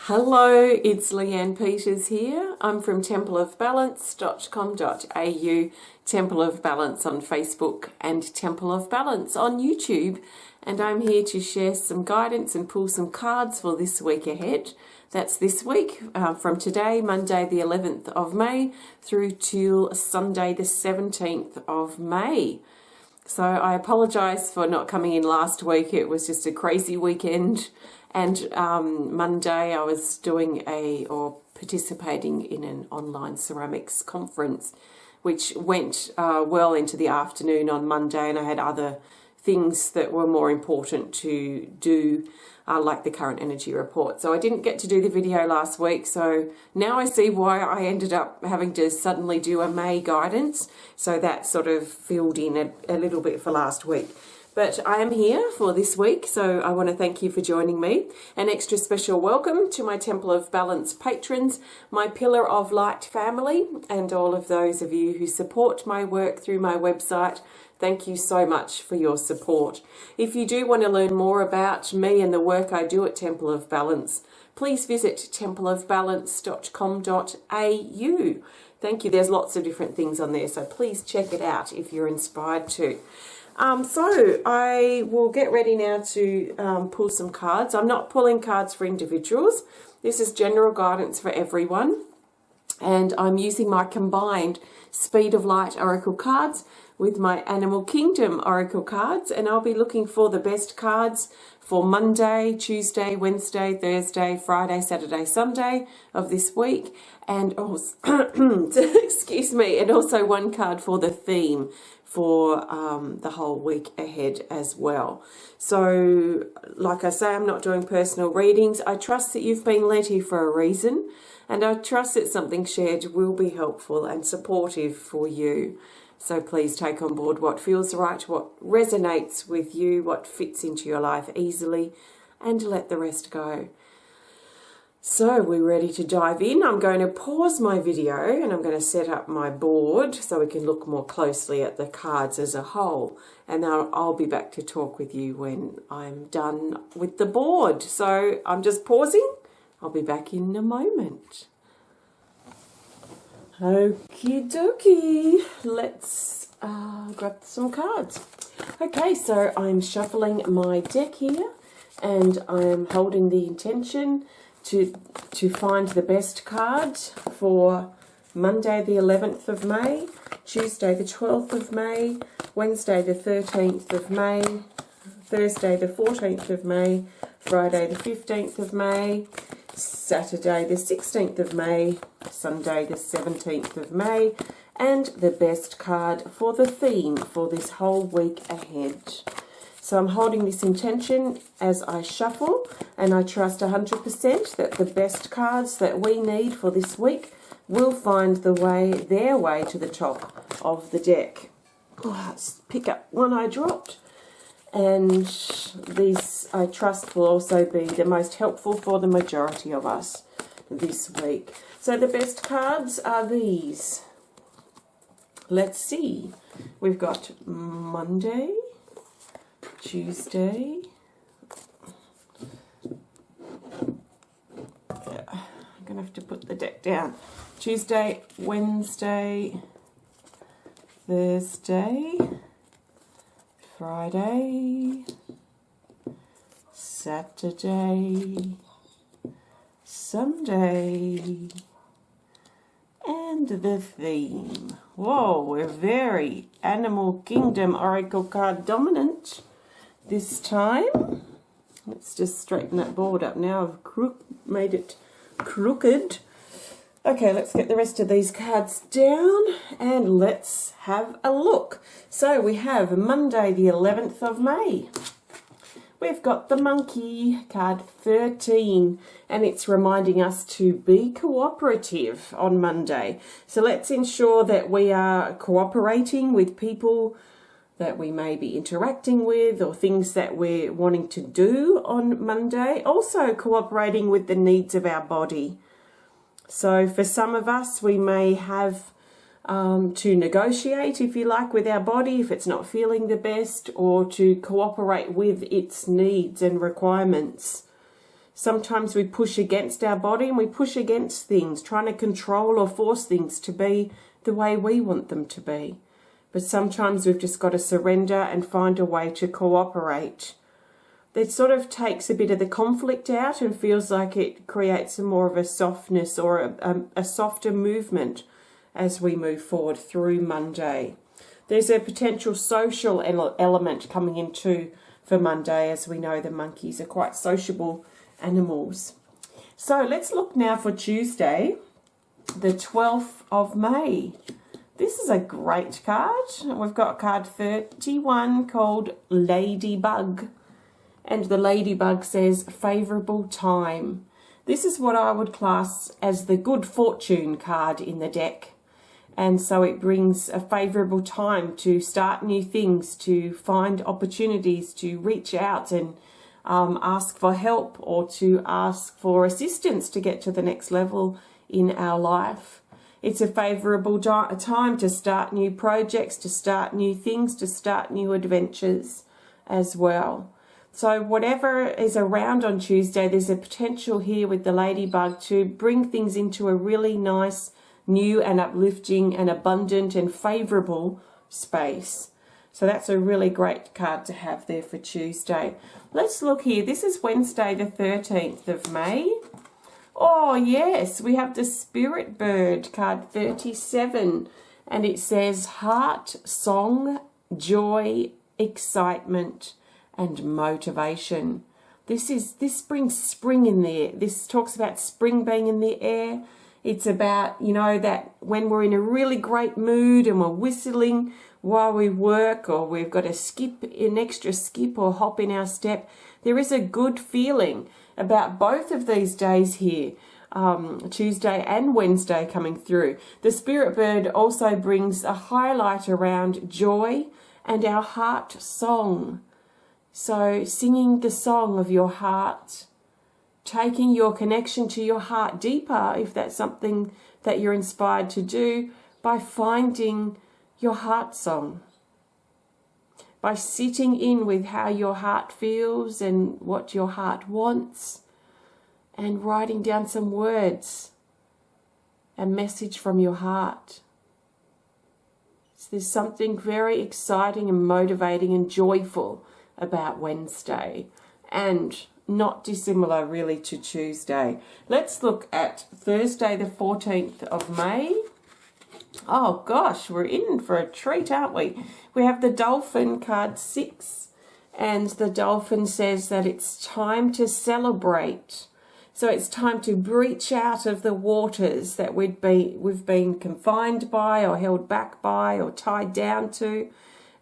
Hello, it's Leanne Peters here. I'm from templeofbalance.com.au, Temple of Balance on Facebook and Temple of Balance on YouTube. And I'm here to share some guidance and pull some cards for this week ahead. That's this week, from today, Monday the 11th of May, through till Sunday the 17th of May. So I apologise for not coming in last week. It was just a crazy weekend. And Monday I was participating in an online ceramics conference, which went well into the afternoon on Monday, and I had other things that were more important to do, like the current energy report. So I didn't get to do the video last week, so now I see why I ended up having to suddenly do a May guidance. So that sort of filled in a little bit for last week. But I am here for this week, so I want to thank you for joining me. An extra special welcome to my Temple of Balance patrons, my Pillar of Light family, and all of those of you who support my work through my website. Thank you so much for your support. If you do want to learn more about me and the work I do at Temple of Balance, please visit templeofbalance.com.au. Thank you. There's lots of different things on there, so please check it out if you're inspired to. So I will get ready now to pull some cards. I'm not pulling cards for individuals. This is general guidance for everyone. And I'm using my combined Speed of Light Oracle cards with my Animal Kingdom Oracle cards. And I'll be looking for the best cards for Monday, Tuesday, Wednesday, Thursday, Friday, Saturday, Sunday of this week. And also, excuse me, and also one card for the theme for the whole week ahead as well. So, like I say, I'm not doing personal readings. I trust that you've been led here for a reason, and I trust that something shared will be helpful and supportive for you. So please take on board what feels right, what resonates with you, what fits into your life easily, and let the rest go. So we're ready to dive in. I'm going to pause my video and I'm going to set up my board so we can look more closely at the cards as a whole. And then I'll be back to talk with you when I'm done with the board. So I'm just pausing. I'll be back in a moment. Okie dokie. Let's grab some cards. Okay, so I'm shuffling my deck here and I'm holding the intention to find the best card for Monday the 11th of May, Tuesday the 12th of May, Wednesday the 13th of May, Thursday the 14th of May, Friday the 15th of May, Saturday the 16th of May, Sunday the 17th of May, and the best card for the theme for this whole week ahead. So I'm holding this intention as I shuffle, and I trust 100% that the best cards that we need for this week will find their way to the top of the deck. Let's pick up one I dropped. And these, I trust, will also be the most helpful for the majority of us this week. So the best cards are these. Let's see. We've got Monday, Tuesday, I'm going to have to put the deck down. Tuesday, Wednesday, Thursday, Friday, Saturday, Sunday, and the theme. Whoa, we're very Animal Kingdom Oracle card dominant this time. Let's just straighten that board up now. I've made it crooked. Okay, let's get the rest of these cards down and let's have a look. So we have Monday the 11th of May. We've got the monkey, card 13, and it's reminding us to be cooperative on Monday. So let's ensure that we are cooperating with people that we may be interacting with or things that we're wanting to do on Monday. Also cooperating with the needs of our body. So for some of us, we may have to negotiate, if you like, with our body if it's not feeling the best, or to cooperate with its needs and requirements. Sometimes we push against our body and we push against things, trying to control or force things to be the way we want them to be. But sometimes we've just got to surrender and find a way to cooperate. It sort of takes a bit of the conflict out and feels like it creates more of a softness or a softer movement as we move forward through Monday. There's a potential social element coming into for Monday, as we know the monkeys are quite sociable animals. So let's look now for Tuesday, the 12th of May. This is a great card. We've got card 31 called Ladybug. And the Ladybug says favourable time. This is what I would class as the good fortune card in the deck. And so it brings a favourable time to start new things, to find opportunities, to reach out and ask for help or to ask for assistance to get to the next level in our life. It's a favourable time to start new projects, to start new things, to start new adventures as well. So whatever is around on Tuesday, there's a potential here with the Ladybug to bring things into a really nice, new and uplifting and abundant and favourable space. So that's a really great card to have there for Tuesday. Let's look here. This is Wednesday the 13th of May. Oh yes, we have the Spirit Bird, card 37. And it says heart, song, joy, excitement and motivation. This brings spring in there. This talks about spring being in the air. It's about, you know, that when we're in a really great mood and we're whistling while we work, or we've got an extra skip or hop in our step, there is a good feeling about both of these days here, Tuesday and Wednesday coming through. The Spirit Bird also brings a highlight around joy and our heart song. So singing the song of your heart, taking your connection to your heart deeper, if that's something that you're inspired to do, by finding your heart song, by sitting in with how your heart feels and what your heart wants, and writing down some words, a message from your heart. So there's something very exciting and motivating and joyful about Wednesday, and not dissimilar really to Tuesday. Let's look at Thursday the 14th of May. Oh gosh, we're in for a treat, aren't we? We have the Dolphin, card 6, and the Dolphin says that it's time to celebrate. So it's time to breach out of the waters that we've been confined by or held back by or tied down to,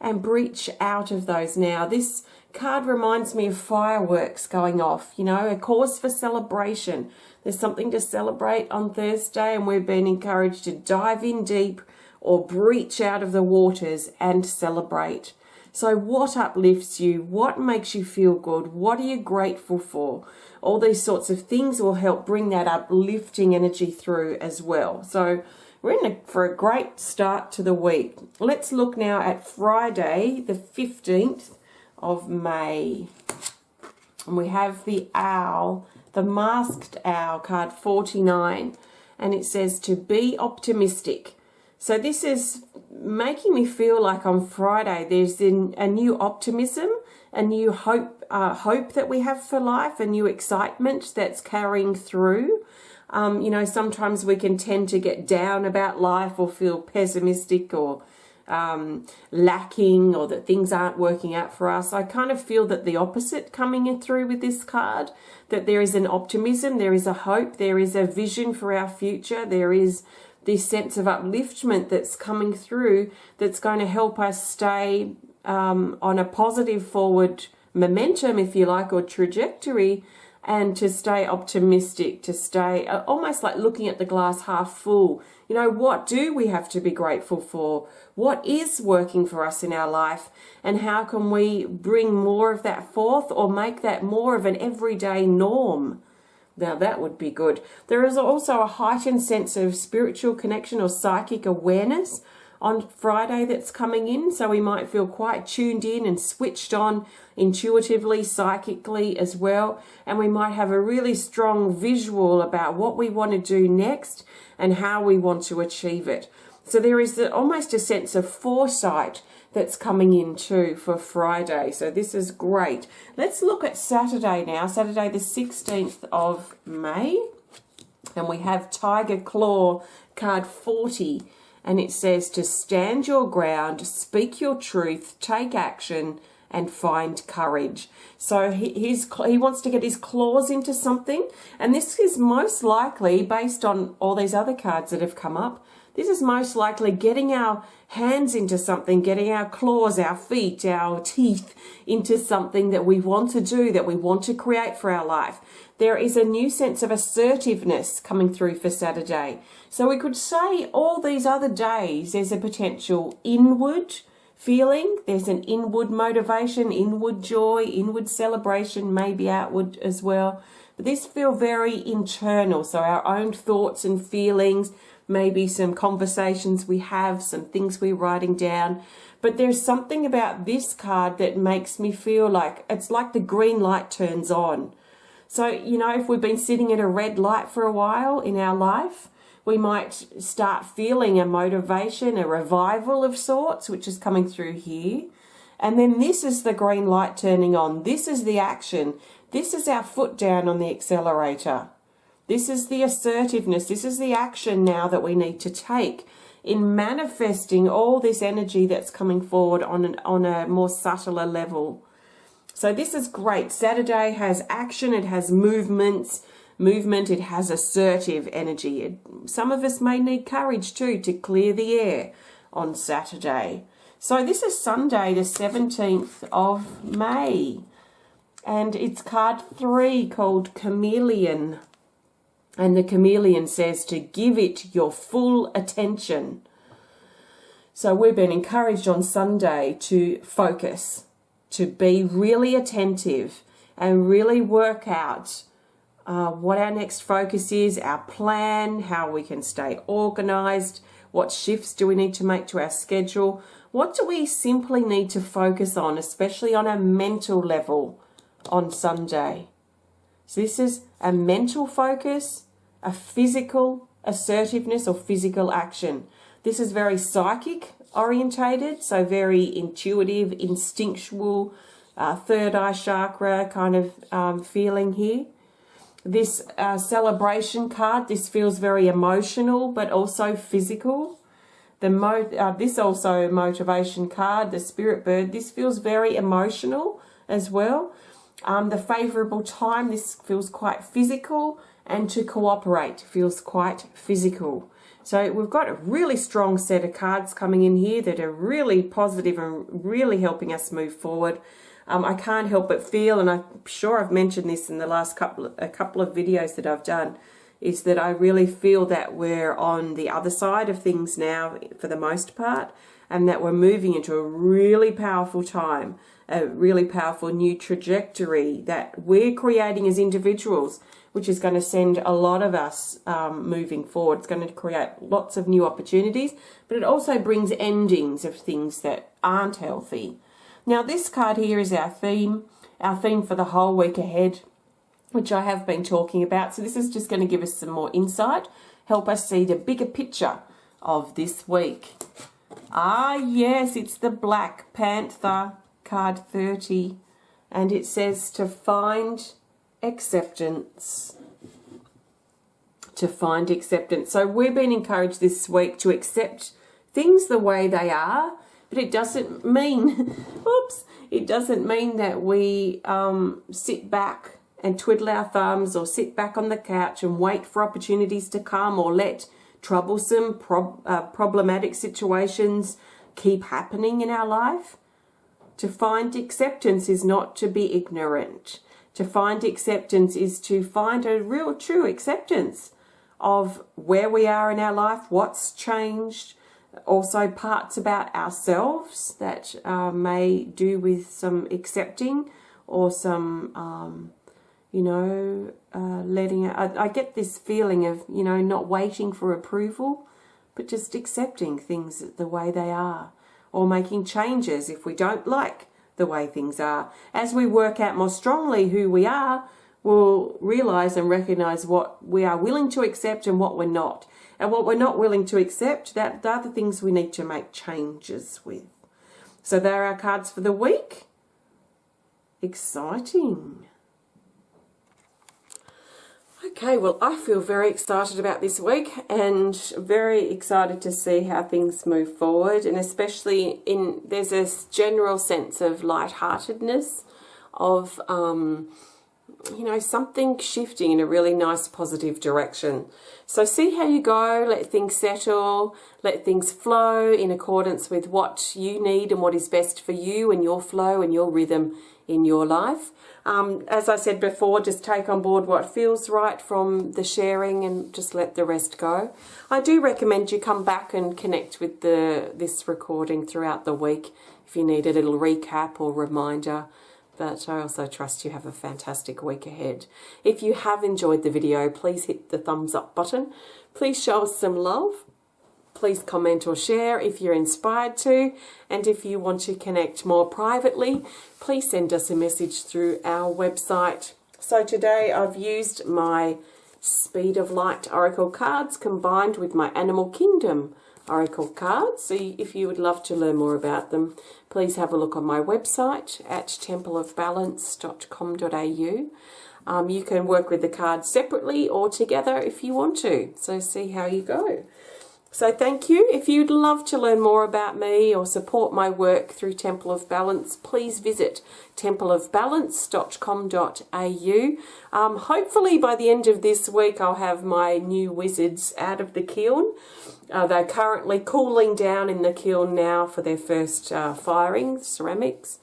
and breach out of those now. This card reminds me of fireworks going off, you know, a cause for celebration. There's something to celebrate on Thursday, and we've been encouraged to dive in deep or breach out of the waters and celebrate. So what uplifts you? What makes you feel good? What are you grateful for? All these sorts of things will help bring that uplifting energy through as well. So we're in for a great start to the week. Let's look now at Friday, the 15th of May. And we have the owl, the masked owl, card 49. And it says to be optimistic. So this is making me feel like on Friday there's a new optimism, a new hope that we have for life, a new excitement that's carrying through. You know, sometimes we can tend to get down about life or feel pessimistic or lacking, or that things aren't working out for us. I kind of feel that the opposite coming in through with this card, that there is an optimism, there is a hope, there is a vision for our future, there is this sense of upliftment that's coming through that's going to help us stay on a positive forward momentum, if you like, or trajectory, and to stay optimistic, to stay almost like looking at the glass half full. You know, what do we have to be grateful for? What is working for us in our life? And how can we bring more of that forth or make that more of an everyday norm? Now that would be good. There is also a heightened sense of spiritual connection or psychic awareness on Friday that's coming in. So we might feel quite tuned in and switched on intuitively, psychically as well. And we might have a really strong visual about what we want to do next and how we want to achieve it. So there is almost a sense of foresight that's coming in too for Friday. So this is great. Let's look at Saturday now, Saturday the 16th of May. And we have Tiger Claw card 40. And it says to stand your ground, speak your truth, take action, and find courage. So he wants to get his claws into something. And this is most likely, based on all these other cards that have come up, this is most likely getting our hands into something, getting our claws, our feet, our teeth into something that we want to do, that we want to create for our life. There is a new sense of assertiveness coming through for Saturday. So we could say all these other days, there's a potential inward feeling, there's an inward motivation, inward joy, inward celebration, maybe outward as well. But this feels very internal, so our own thoughts and feelings, maybe some conversations we have, some things we're writing down. But there's something about this card that makes me feel like it's like the green light turns on. So, you know, if we've been sitting at a red light for a while in our life, we might start feeling a motivation, a revival of sorts, which is coming through here. And then this is the green light turning on. This is the action. This is our foot down on the accelerator. This is the assertiveness. This is the action now that we need to take in manifesting all this energy that's coming forward on a more subtler level. So this is great. Saturday has action. It has movement. It has assertive energy. Some of us may need courage too to clear the air on Saturday. So this is Sunday, the 17th of May. And it's card 3 called Chameleon. And the chameleon says to give it your full attention. So we've been encouraged on Sunday to focus, to be really attentive and really work out what our next focus is, our plan, how we can stay organized, what shifts do we need to make to our schedule, what do we simply need to focus on, especially on a mental level on Sunday. So this is a mental focus, a physical assertiveness or physical action. This is very psychic orientated, so very intuitive, instinctual, third eye chakra kind of feeling here. This celebration card, this feels very emotional but also physical. This also motivation card, the spirit bird, this feels very emotional as well. The favourable time, this feels quite physical, and to cooperate feels quite physical. So we've got a really strong set of cards coming in here that are really positive and really helping us move forward. I can't help but feel, and I'm sure I've mentioned this in the last couple of videos that I've done, is that I really feel that we're on the other side of things now for the most part, and that we're moving into a really powerful time, a really powerful new trajectory that we're creating as individuals, which is going to send a lot of us moving forward. It's going to create lots of new opportunities, but it also brings endings of things that aren't healthy. Now, this card here is our theme for the whole week ahead, which I have been talking about. So this is just going to give us some more insight, help us see the bigger picture of this week. Ah, yes, it's the Black Panther, card 30, and it says to find acceptance. To find acceptance. So we've been encouraged this week to accept things the way they are, but it doesn't mean, it doesn't mean that we sit back and twiddle our thumbs or sit back on the couch and wait for opportunities to come or let troublesome, problematic situations keep happening in our life. To find acceptance is not to be ignorant. To find acceptance is to find a real true acceptance of where we are in our life, what's changed, also parts about ourselves that may do with some accepting or some, letting. I get this feeling of, not waiting for approval, but just accepting things the way they are, or making changes if we don't like the way things are. As we work out more strongly who we are, we'll realise and recognise what we are willing to accept and what we're not. And what we're not willing to accept, that are the things we need to make changes with. So there are our cards for the week. Exciting. Okay, well, I feel very excited about this week and very excited to see how things move forward, and especially there's a general sense of lightheartedness, of something shifting in a really nice positive direction. So see how you go, let things settle, let things flow in accordance with what you need and what is best for you and your flow and your rhythm in your life. As I said before, just take on board what feels right from the sharing and just let the rest go. I do recommend you come back and connect with this recording throughout the week if you need a little recap or reminder. But I also trust you have a fantastic week ahead. If you have enjoyed the video, please hit the thumbs up button. Please show us some love. Please comment or share if you're inspired to. And if you want to connect more privately, please send us a message through our website. So today I've used my Speed of Light Oracle cards combined with my Animal Kingdom Oracle cards. So if you would love to learn more about them, please have a look on my website at templeofbalance.com.au. You can work with the cards separately or together if you want to. So see how you go. So thank you. If you'd love to learn more about me or support my work through Temple of Balance, please visit templeofbalance.com.au. Hopefully by the end of this week I'll have my new wizards out of the kiln. They're currently cooling down in the kiln now for their first firing, ceramics.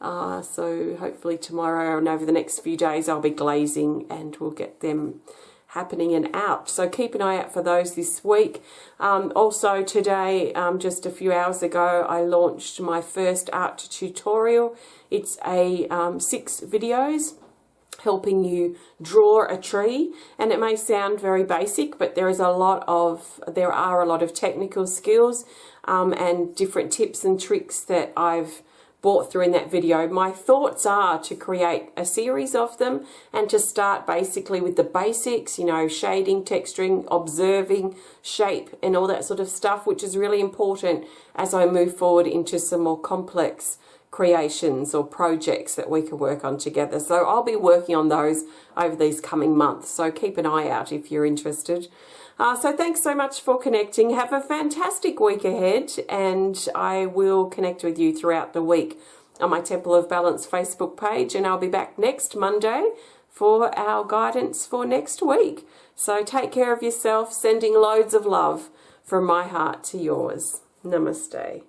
So hopefully tomorrow and over the next few days I'll be glazing and we'll get them happening and out. So keep an eye out for those this week. Also today, just a few hours ago, I launched my first art tutorial. It's a 6 videos helping you draw a tree, and it may sound very basic, but there are a lot of technical skills and different tips and tricks that I've brought through in that video. My thoughts are to create a series of them and to start basically with the basics, shading, texturing, observing, shape and all that sort of stuff, which is really important as I move forward into some more complex creations or projects that we can work on together. So I'll be working on those over these coming months. So keep an eye out if you're interested. So thanks so much for connecting. Have a fantastic week ahead, and I will connect with you throughout the week on my Temple of Balance Facebook page, and I'll be back next Monday for our guidance for next week. So take care of yourself, sending loads of love from my heart to yours. Namaste.